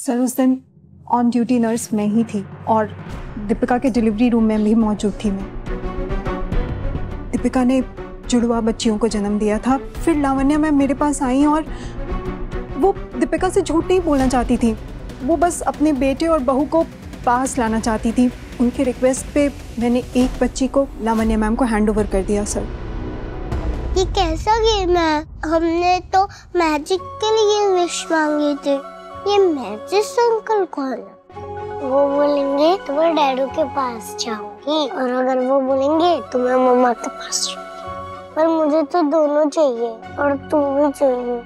Sir उस दिन on duty nurse मैं ही थी और दीपिका के डिलीवरी रूम में भी मौजूद थी मैं। दीपिका ने जुड़वा बच्चियों को जन्म दिया था। फिर लावण्या मैम मेरे पास आई और वो दीपिका से झूठ नहीं बोलना चाहती थी। वो बस अपने बेटे और बहू को पास लाना चाहती थी। उनके रिक्वेस्ट पे मैंने एक बच्ची को लावण्या मैम को हैंड ओवर कर दिया। सर ये कैसा गेम है? हमने तो मैजिक के लिए विश मांगी थी। ये मैजिक अंकल कौन है? वो बोलेंगे तो मैं डैडू के पास जाऊंगी और अगर वो बोलेंगे तो मैं मम्मा के पास जाऊंगी। पर मुझे तो दोनों चाहिए और तू भी चाहिए।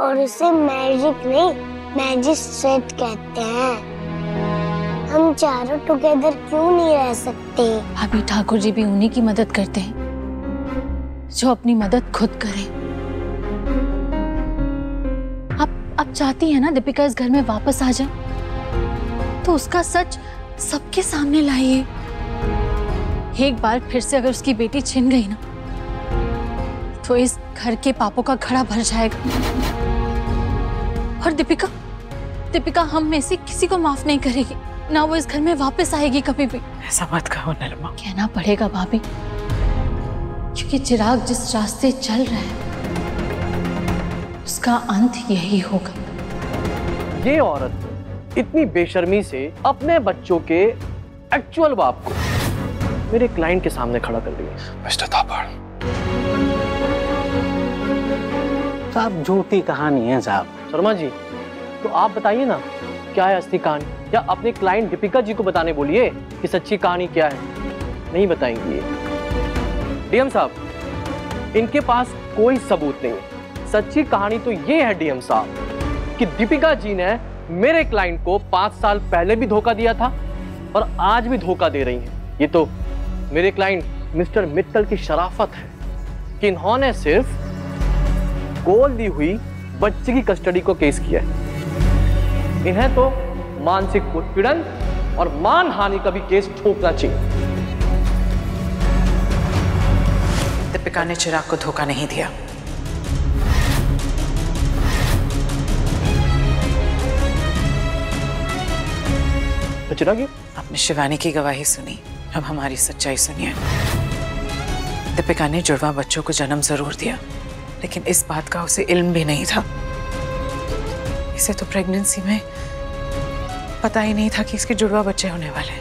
और इसे मैजिक नहीं मैजिस्ट्रेट कहते हैं। हम चारों टुगेदर क्यों नहीं रह सकते? अभी ठाकुर जी भी उन्हीं की मदद करते हैं जो अपनी मदद खुद करें। आप चाहती हैं ना दीपिका इस घर में वापस आ जाए, तो उसका सच सबके सामने लाइए। एक बार फिर से अगर उसकी बेटी छिन गई ना, तो इस घर के पापों का घड़ा भर जाएगा। और दीपिका हम में से किसी को माफ नहीं करेगी, ना वो इस घर में वापस आएगी कभी भी। ऐसा मत कहो नीलिमा। कहना पड़ेगा भाभी, क्योंकि चिराग जिस रास्ते चल रहा है उसका अंत यही होगा। ये औरत इतनी बेशर्मी से अपने बच्चों के एक्चुअल बाप को मेरे क्लाइंट के सामने खड़ा कर दिया। मिस्टर थापड़, साहब झूठी कहानी है साहब। शर्मा जी, तो आप बताइए ना क्या है असली कहानी, या अपने क्लाइंट दीपिका जी को बताने बोलिए कि सच्ची कहानी क्या है। नहीं बताएंगे ये। डीएम साहब, इनके पास कोई सबूत नहीं है। सच्ची कहानी तो ये है डीएम साहब कि दीपिका जी ने मेरे क्लाइंट को 5 साल पहले भी धोखा दिया था और आज भी धोखा दे रही हैं। ये तो मेरे क्लाइंट मिस्टर मित्तल की शराफत है कि इन्होंने सिर्फ गोल दी हुई बच्चे की कस्टडी को केस किया है। इन्हें तो मानसिक उत्पीड़न और मानहानि का भी केस ठोकना चाहिए। दीपिका ने चिराग को धोखा नहीं दिया। चिराग, आपने शिवानी की गवाही सुनी, अब हमारी सच्चाई सुनिए। दीपिका ने जुड़वा बच्चों को जन्म जरूर दिया, लेकिन इस बात का उसे इल्म भी नहीं था। इसे तो प्रेगनेंसी में पता ही नहीं था कि इसके जुड़वा बच्चे होने वाले।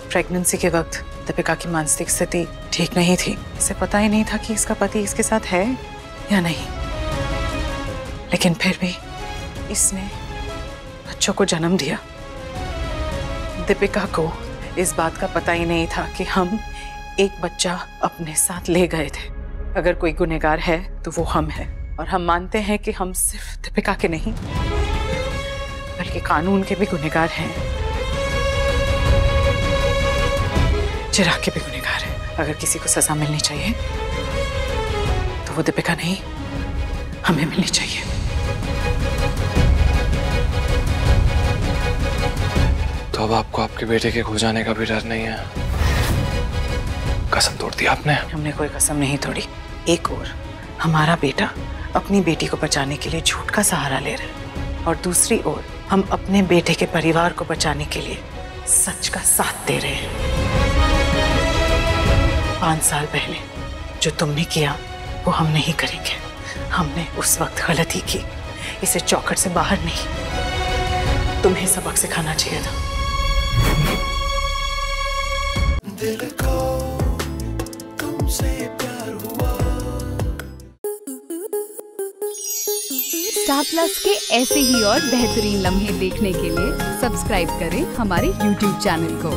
प्रेगनेंसी के वक्त दीपिका की मानसिक स्थिति ठीक नहीं थी। इसे पता ही नहीं था कि इसका पति इसके साथ है या नहीं, लेकिन फिर भी इसने बच्चों को जन्म दिया। दीपिका को इस बात का पता ही नहीं था कि हम एक बच्चा अपने साथ ले गए थे। अगर कोई गुनहगार है तो वो हम हैं, और हम मानते हैं कि हम सिर्फ दीपिका के नहीं बल्कि कानून के भी गुनहगार हैं। चिराग के भी गुनहगार हैं। अगर किसी को सजा मिलनी चाहिए तो वो दीपिका नहीं, हमें मिलनी चाहिए। तो अब आपको आपके बेटे के खो जाने का भी डर नहीं है? कसम तोड़ दी आपने। हमने कोई कसम नहीं तोड़ी। एक और हमारा बेटा अपनी बेटी को बचाने के लिए झूठ का सहारा ले रहा है, और दूसरी ओर हम अपने बेटे के परिवार को बचाने के लिए सच का साथ दे रहे हैं। 5 साल पहले जो तुमने किया वो हम नहीं करेंगे। हमने उस वक्त गलती की, इसे चौखट से बाहर नहीं, तुम्हें सबक सिखाना चाहिए था। दिल को तुमसे प्यार हुआ। स्टार प्लस के ऐसे ही और बेहतरीन लम्हे देखने के लिए सब्सक्राइब करें हमारे YouTube चैनल को।